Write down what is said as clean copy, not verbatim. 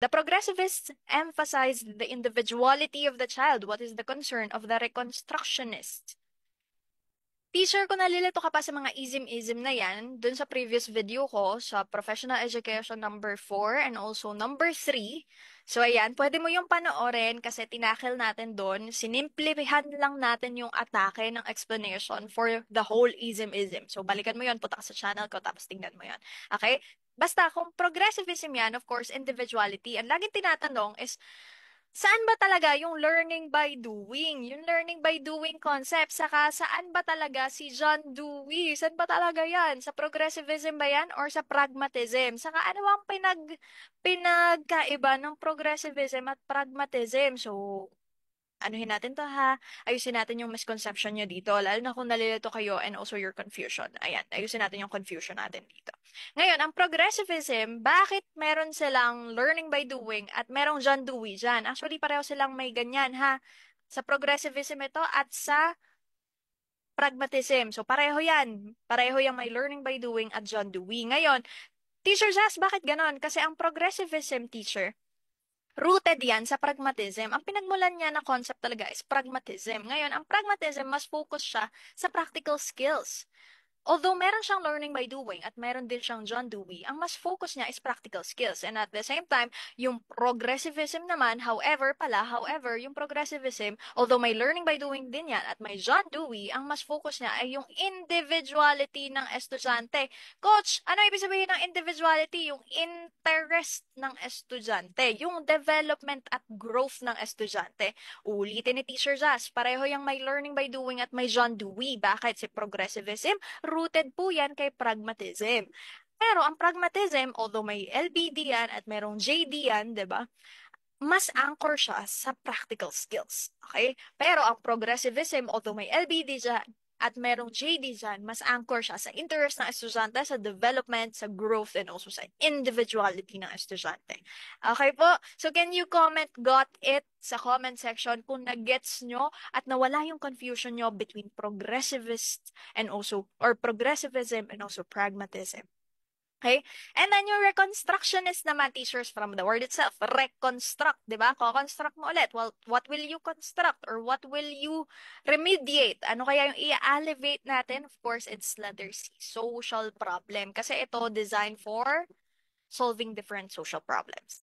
The progressivists emphasize the individuality of the child. What is the concern of the reconstructionists? Teacher, kung nalilito ka pa sa mga ism-ism na yan, dun sa previous video ko, sa Professional Education number 4 and also number 3. So, ayan, pwede mo yung panoorin kasi tinakil natin dun. Sinimplihan lang natin yung atake ng explanation for the whole ism-ism. So, balikan mo yun, punta ka sa channel ko, tapos tingnan mo yun. Okay? Basta, kung progressivism yan, of course, individuality. Ang laging tinatanong is, saan ba talaga yung learning by doing? Yung learning by doing concept. Saka saan ba talaga si John Dewey? Saan ba talaga yan? Sa progressivism ba yan or sa pragmatism? Saka ano ang pinagkaiba ng progressivism at pragmatism? So, anuhin natin to ha. Ayusin natin yung misconception nyo dito, lalo na kung nalilito kayo and also your confusion. Ayan, ayusin natin yung confusion natin dito. Ngayon, ang progressivism, bakit meron silang learning by doing at merong John Dewey dyan? Actually, pareho silang may ganyan ha. Sa progressivism ito at sa pragmatism. So, pareho yan. Pareho yung may learning by doing at John Dewey. Ngayon, Teacher Jazz, bakit ganon? Kasi ang progressivism, teacher, rooted yan sa pragmatism. Ang pinagmulan niya na concept talaga is pragmatism. Ngayon, ang pragmatism, mas focus siya sa practical skills. Although meron siyang learning by doing at meron din siyang John Dewey, ang mas focus niya is practical skills. And at the same time, yung progressivism naman, however, yung progressivism, although may learning by doing din yan at may John Dewey, ang mas focus niya ay yung individuality ng estudyante. Coach, ano ibig sabihin ng individuality? Yung interest ng estudyante, yung development at growth ng estudyante. Ulitin ni Teacher Jazz, pareho yung may learning by doing at may John Dewey. Bakit? Si progressivism, rooted po yan kay pragmatism. Pero ang pragmatism, although may LBD yan at merong JD yan, di ba? Mas anchor siya sa practical skills. Okay? Pero ang progressivism, although may LBD dyan, at merong JD dyan, mas anchor siya sa interest ng estudyante, sa development, sa growth, and also sa individuality ng estudyante. Okay po? So can you comment got it sa comment section kung nag-gets nyo at nawala yung confusion nyo between progressivist and also, or progressivism and also pragmatism. Okay? And then yung reconstructionist naman, teachers, from the word itself, reconstruct, di ba? Ko-construct mo ulit. Well, what will you construct or what will you remediate? Ano kaya yung i-alleviate natin? Of course, it's letter C, social problem. Kasi ito designed for solving different social problems.